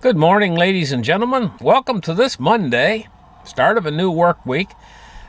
Good morning, ladies and gentlemen. Welcome to this Monday, start of a new work week.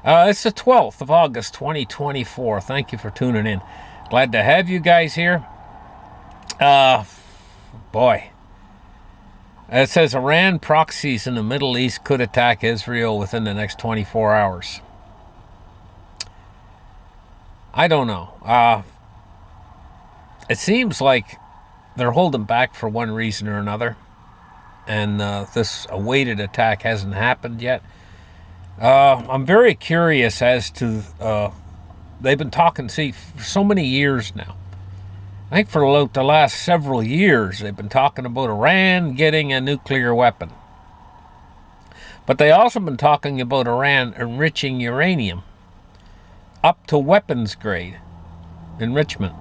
It's the 12th of August, 2024. Thank you for tuning in. Glad to have you guys here. Boy. It says Iran proxies in the Middle East could attack Israel within the next 24 hours. I don't know. It seems like they're holding back for one reason or another. And this awaited attack hasn't happened yet. I'm very curious as to, they've been talking, for so many years now. I think for the last several years, they've been talking about Iran getting a nuclear weapon. But they also been talking about Iran enriching uranium up to weapons grade enrichment.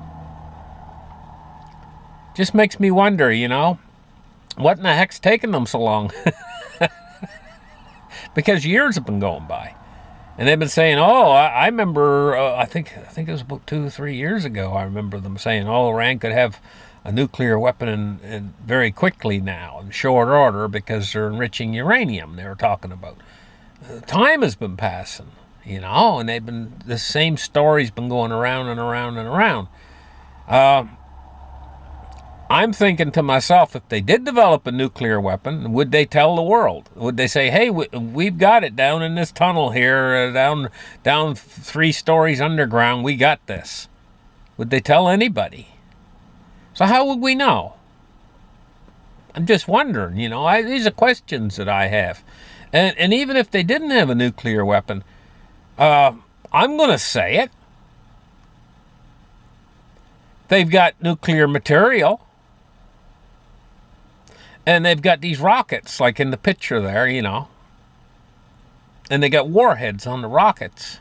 Just makes me wonder, what in the heck's taking them so long? Because years have been going by. And they've been saying, I remember, I think it was about 2 or 3 years ago, I remember them saying, Iran could have a nuclear weapon and very quickly now, in short order, because they're enriching uranium they were talking about. Time has been passing, and the same story's been going around and around and around. I'm thinking to myself, if they did develop a nuclear weapon, would they tell the world? Would they say, hey, we've got it down in this tunnel here, down 3 stories underground, we got this? Would they tell anybody? So how would we know? I'm just wondering, these are questions that I have. And even if they didn't have a nuclear weapon, I'm going to say it. They've got nuclear material. And they've got these rockets, like in the picture there, And they got warheads on the rockets.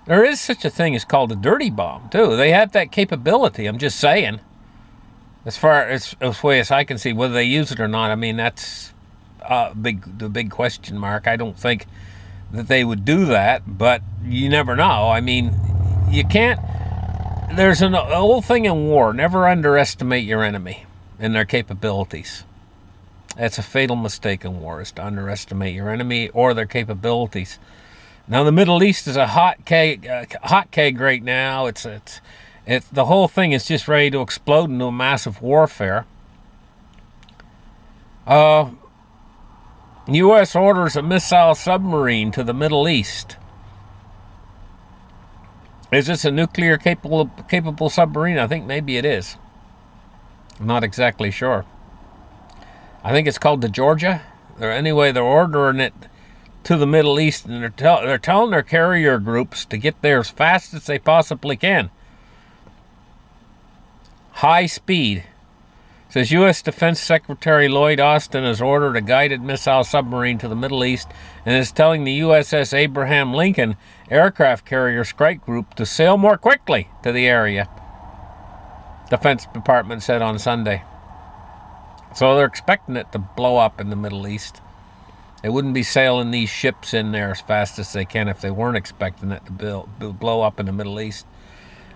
There is such a thing as called a dirty bomb, too. They have that capability, I'm just saying. As far as way as I can see, whether they use it or not, that's the big question mark. I don't think that they would do that, but you never know. You can't... There's an old thing in war, never underestimate your enemy and their capabilities. That's a fatal mistake in war, is to underestimate your enemy or their capabilities. Now, the Middle East is a hot keg right now. It's the whole thing is just ready to explode into a massive warfare. U.S. orders a missile submarine to the Middle East. Is this a nuclear capable submarine? I think maybe it is. I'm not exactly sure. I think it's called the Georgia. Anyway, they're ordering it to the Middle East, and they're telling their carrier groups to get there as fast as they possibly can. High speed. It says U.S. Defense Secretary Lloyd Austin has ordered a guided missile submarine to the Middle East and is telling the USS Abraham Lincoln aircraft carrier strike group to sail more quickly to the area. Defense Department said on Sunday. So they're expecting it to blow up in the Middle East. They wouldn't be sailing these ships in there as fast as they can if they weren't expecting it to blow up in the Middle East.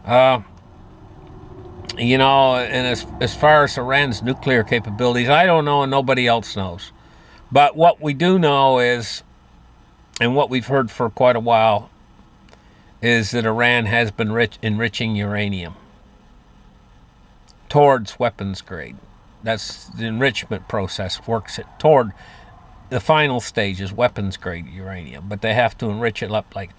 And as far as Iran's nuclear capabilities, I don't know and nobody else knows. But what we do know is, and what we've heard for quite a while, is that Iran has been enriching uranium towards weapons grade. That's the enrichment process, works it toward the final stage is weapons grade uranium. But they have to enrich it up like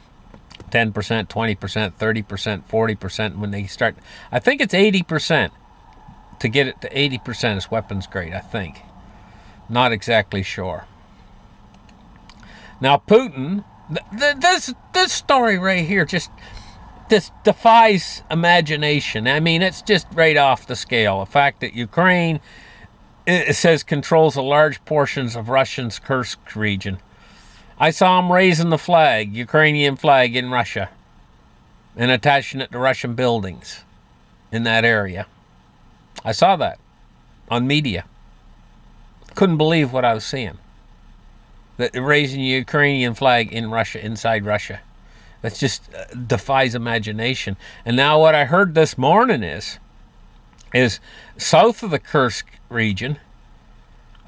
10%, 20%, 30%, 40% when they start. I think it's 80% to get it to 80% is weapons grade, I think. Not exactly sure. Now, Putin, this story right here this defies imagination. It's just right off the scale. The fact that Ukraine, it says, controls a large portions of Russia's Kursk region. I saw him raising the flag, Ukrainian flag, in Russia and attaching it to Russian buildings in that area. I saw that on media. Couldn't believe what I was seeing. That raising the Ukrainian flag in Russia, inside Russia. That just defies imagination. And now what I heard this morning is south of the Kursk region,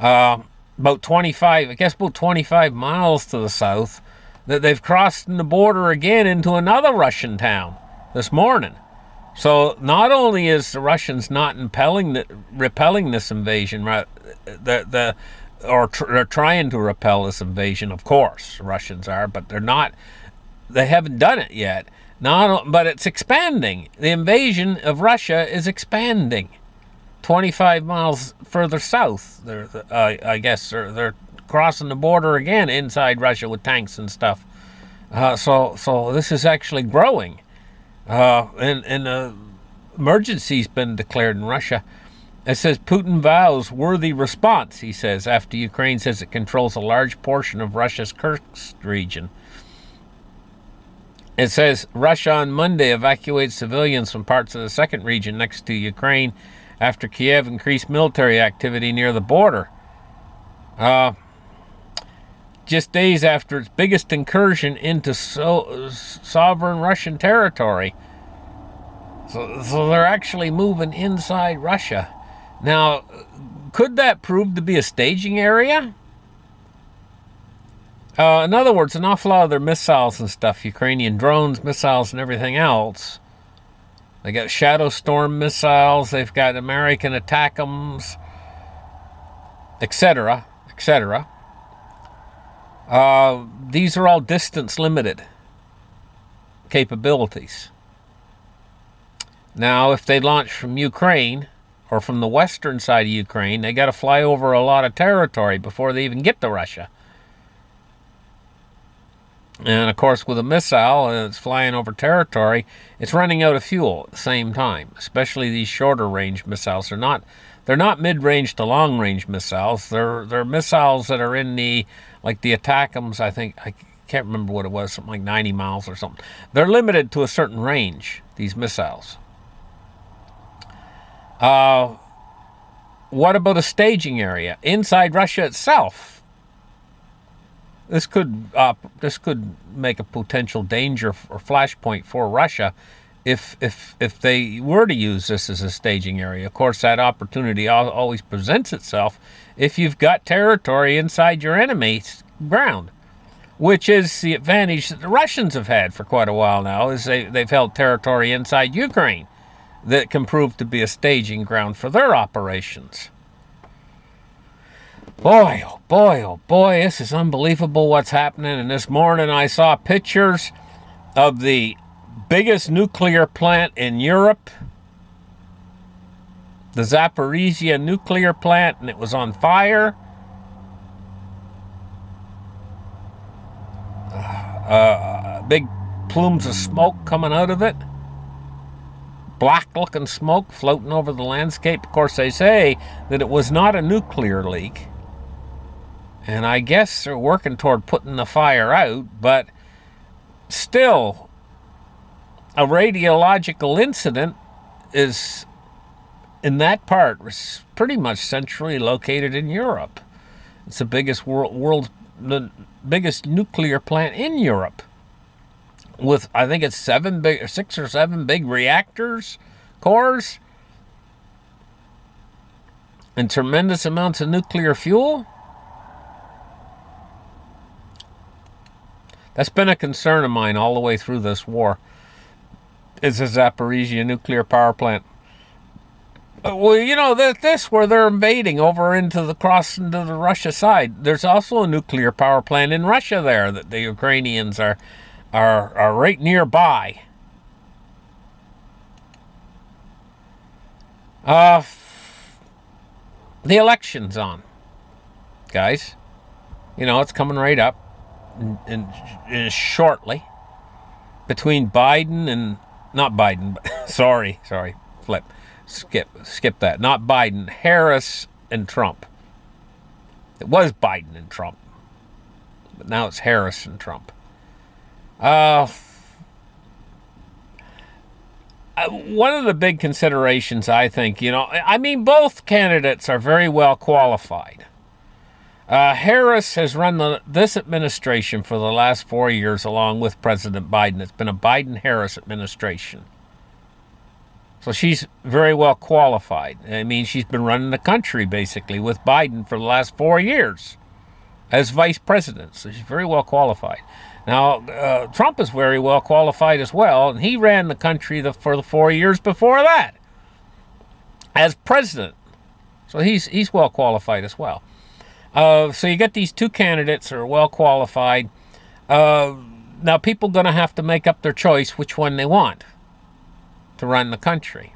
about 25 miles to the south, that they've crossed the border again into another Russian town this morning. So not only is the Russians not repelling this invasion, they're trying to repel this invasion, of course, the Russians are, but they haven't done it yet. But it's expanding. The invasion of Russia is expanding. 25 miles further south, I guess they're crossing the border again inside Russia with tanks and stuff. So this is actually growing. And emergency's been declared in Russia. It says Putin vows worthy response, he says, after Ukraine says it controls a large portion of Russia's Kursk region. It says Russia on Monday evacuated civilians from parts of the second region next to Ukraine after Kiev increased military activity near the border. Just days after its biggest incursion into sovereign Russian territory. So they're actually moving inside Russia. Now, could that prove to be a staging area? In other words, an awful lot of their missiles and stuff, Ukrainian drones, missiles, and everything else. They got Shadow Storm missiles, they've got American ATACMS, etc., etc. These are all distance limited capabilities. Now, if they launch from Ukraine or from the western side of Ukraine, they got to fly over a lot of territory before they even get to Russia. And of course, with a missile and it's flying over territory, it's running out of fuel at the same time. Especially these shorter range missiles. They're not mid-range to long-range missiles. They're missiles that are in the ATACMS. I think I can't remember what it was, something like 90 miles or something. They're limited to a certain range. These missiles. What about a staging area inside Russia itself? This could make a potential danger or flashpoint for Russia if they were to use this as a staging area. Of course, that opportunity always presents itself if you've got territory inside your enemy's ground, which is the advantage that the Russians have had for quite a while now, is they've held territory inside Ukraine that can prove to be a staging ground for their operations. Boy, oh boy, oh boy, this is unbelievable what's happening. And this morning I saw pictures of the biggest nuclear plant in Europe, the Zaporizhia nuclear plant, and it was on fire. Big plumes of smoke coming out of it. Black-looking smoke floating over the landscape. Of course, they say that it was not a nuclear leak. And I guess they're working toward putting the fire out, but still, a radiological incident is, in that part, was pretty much centrally located in Europe. It's the biggest the biggest nuclear plant in Europe, with I think it's 6 or 7 big reactors, cores, and tremendous amounts of nuclear fuel. That's been a concern of mine all the way through this war, is the Zaporizhia nuclear power plant. Well, you know, this where they're invading over crossing to the Russia side. There's also a nuclear power plant in Russia there that the Ukrainians are right nearby. The election's on, guys. You know, it's coming right up. And shortly, between Biden and not Biden, but sorry, skip that. Not Biden, Harris and Trump. It was Biden and Trump, but now it's Harris and Trump. One of the big considerations, I think, I mean, both candidates are very well qualified. Harris has run this administration for the last 4 years along with President Biden. It's been a Biden-Harris administration. So she's very well qualified. I mean, she's been running the country basically with Biden for the last 4 years as vice president. So she's very well qualified. Now, Trump is very well qualified as well, and he ran the country for the 4 years before that as president. So he's well qualified as well. So you get these two candidates that are well qualified. Now, people are going to have to make up their choice which one they want to run the country.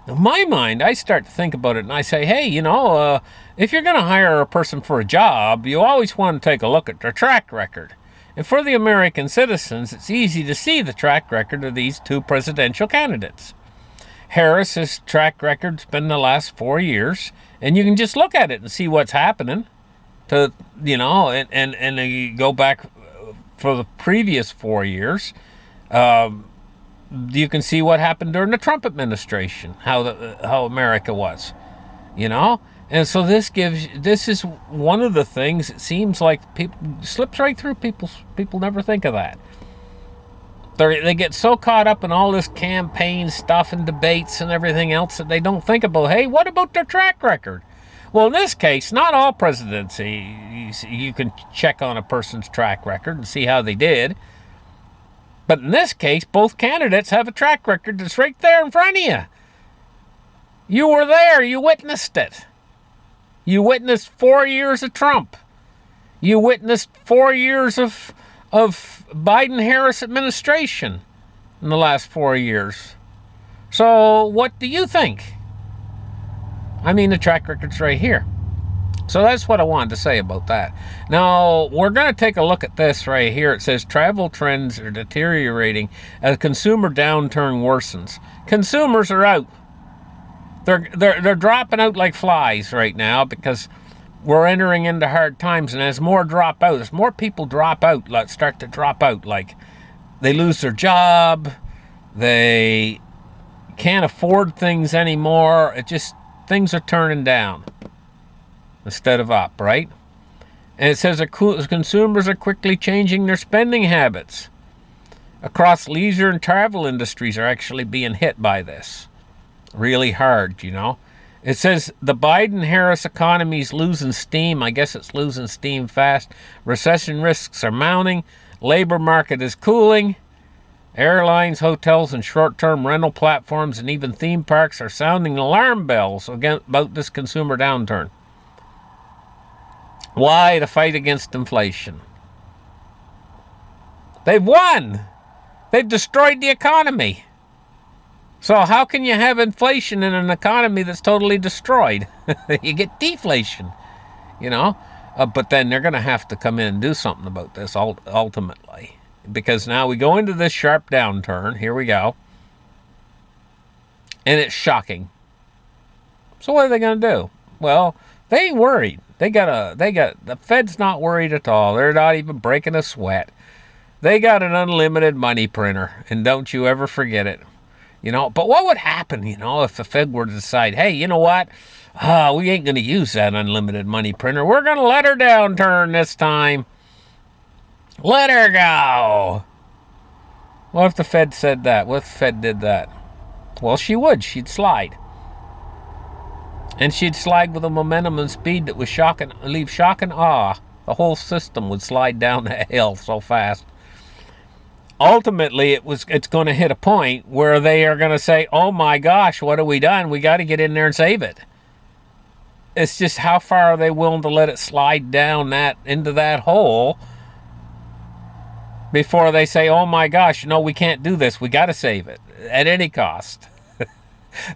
In my mind, I start to think about it and I say, hey, if you're going to hire a person for a job, you always want to take a look at their track record. And for the American citizens, it's easy to see the track record of these two presidential candidates. Harris's track record's been the last 4 years, and you can just look at it and see what's happening. And you go back for the previous 4 years. You can see what happened during the Trump administration, how America was, And so this is one of the things. It seems like people slips right through people never think of that. They get so caught up in all this campaign stuff and debates and everything else that they don't think about, hey, what about their track record? Well, in this case, not all presidency, you can check on a person's track record and see how they did. But in this case, both candidates have a track record that's right there in front of you. You were there. You witnessed it. You witnessed 4 years of Trump. You witnessed 4 years of Biden-Harris administration in the last 4 years. So what do you think? I mean, the track record's right here. So that's what I wanted to say about that. Now, we're going to take a look at this right here. It says travel trends are deteriorating as consumer downturn worsens. Consumers are out. They're dropping out like flies right now because we're entering into hard times. And as more people drop out, start to drop out, like they lose their job, they can't afford things anymore. Things are turning down instead of up, right? And it says consumers are quickly changing their spending habits. Across leisure and travel industries are actually being hit by this really hard, It says the Biden-Harris economy is losing steam. I guess it's losing steam fast. Recession risks are mounting. Labor market is cooling. Airlines, hotels, and short-term rental platforms and even theme parks are sounding alarm bells about this consumer downturn. Why? To fight against inflation. They've won. They've destroyed the economy. So how can you have inflation in an economy that's totally destroyed? You get deflation, But then they're going to have to come in and do something about this ultimately. Because now we go into this sharp downturn. Here we go. And it's shocking. So what are they going to do? Well, they ain't worried. The Fed's not worried at all. They're not even breaking a sweat. They got an unlimited money printer, and don't you ever forget it. But what would happen, if the Fed were to decide, hey, you know what? We ain't going to use that unlimited money printer. We're going to let her downturn this time. Let her go. What if the Fed said that? What if the Fed did that? Well, she would. She'd slide. And she'd slide with a momentum and speed that would leave shock and awe. The whole system would slide down the hill so fast. Ultimately, it's going to hit a point where they are going to say, oh my gosh, what have we done? We got to get in there and save it. It's just how far are they willing to let it slide down into that hole before they say, oh my gosh, no, we can't do this. We got to save it at any cost.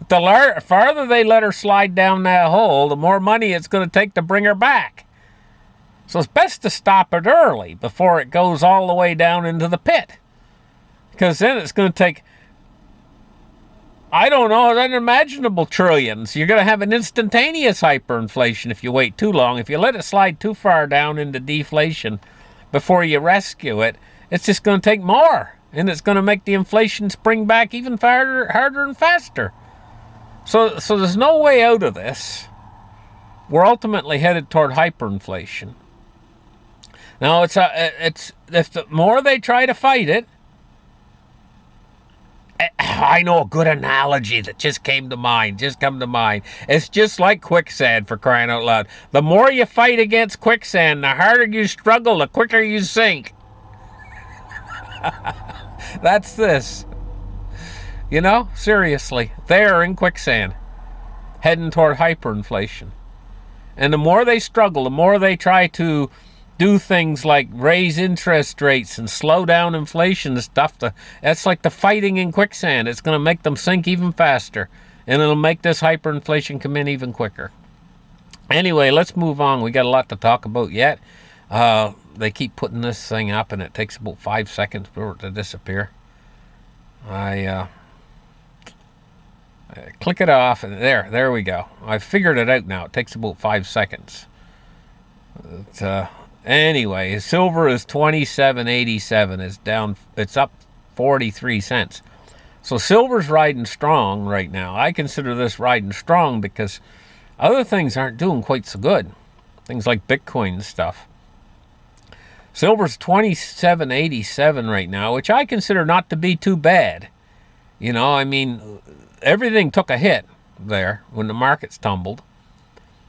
The farther they let her slide down that hole, the more money it's going to take to bring her back. So it's best to stop it early before it goes all the way down into the pit. Because then it's going to take, unimaginable trillions. You're going to have an instantaneous hyperinflation if you wait too long. If you let it slide too far down into deflation before you rescue it, it's just going to take more. And it's going to make the inflation spring back even harder and faster. So there's no way out of this. We're ultimately headed toward hyperinflation. Now, if the more they try to fight it, I know a good analogy that just came to mind. It's just like quicksand, for crying out loud. The more you fight against quicksand, the harder you struggle, the quicker you sink. That's this. You know, seriously, they're in quicksand, heading toward hyperinflation. And the more they struggle, the more they try to do things like raise interest rates and slow down inflation and stuff. That's like the fighting in quicksand. It's going to make them sink even faster. And it'll make this hyperinflation come in even quicker. Anyway, let's move on. We got a lot to talk about yet. They keep putting this thing up, and it takes about 5 seconds for it to disappear. I click it off, and there we go. I figured it out now. It takes about 5 seconds. Anyway, silver is 27.87. It's down. It's up 43 cents. So silver's riding strong right now. I consider this riding strong because other things aren't doing quite so good. Things like Bitcoin and stuff. Silver's 27.87 right now, which I consider not to be too bad. You know, I mean, everything took a hit there when the markets tumbled.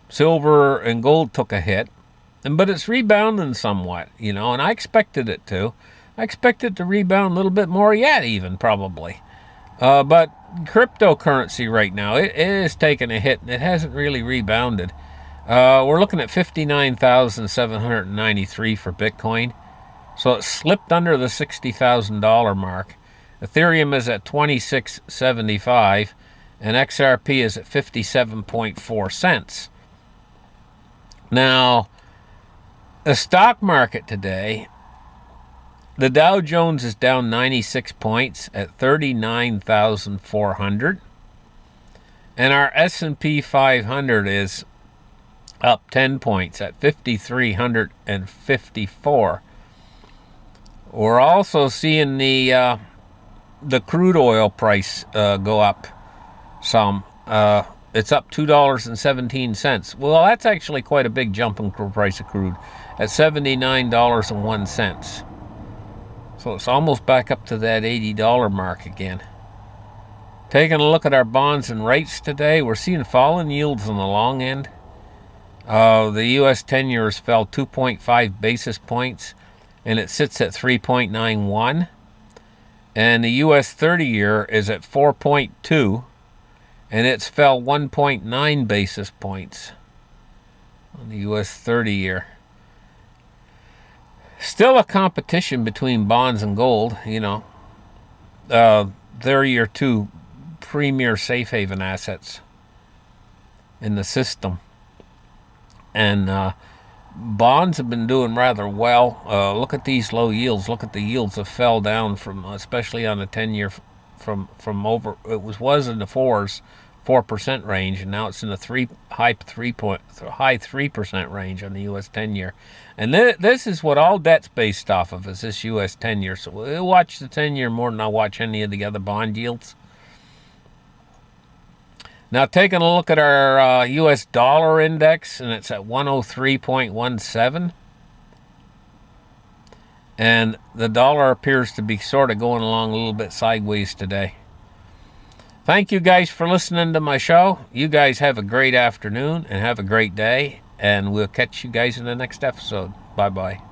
Silver and gold took a hit. But it's rebounding somewhat, you know, and I expected it to. I expect it to rebound a little bit more yet, even, probably. But cryptocurrency right now, it is taking a hit, and it hasn't really rebounded. We're looking at 59,793 for Bitcoin. So it slipped under the $60,000 mark. Ethereum is at 26.75, and XRP is at 57.4 cents. Now, the stock market today, the Dow Jones is down 96 points at 39,400. And our S&P 500 is up 10 points at 5,354. We're also seeing the crude oil price go up some. It's up $2.17. Well, that's actually quite a big jump in the price of crude at $79.01. So it's almost back up to that $80 mark again. Taking a look at our bonds and rates today, we're seeing falling yields on the long end. The U.S. 10-years fell 2.5 basis points, and it sits at 3.91. And the U.S. 30-year is at 4.2, and it's fell 1.9 basis points on the U.S. 30-year. Still a competition between bonds and gold, you know. They're your two premier safe haven assets in the system. And bonds have been doing rather well. Look at these low yields. Look at the yields have fell down from, especially on the 10-year, from over, it was in the 4% range, and now it's in the high 3% range on the U.S. 10-year. And this is what all debt's based off of, is this U.S. 10-year. So we'll watch the 10-year more than I'll watch any of the other bond yields. Now, taking a look at our U.S. dollar index, and it's at 103.17. And the dollar appears to be sort of going along a little bit sideways today. Thank you guys for listening to my show. You guys have a great afternoon and have a great day. And we'll catch you guys in the next episode. Bye-bye.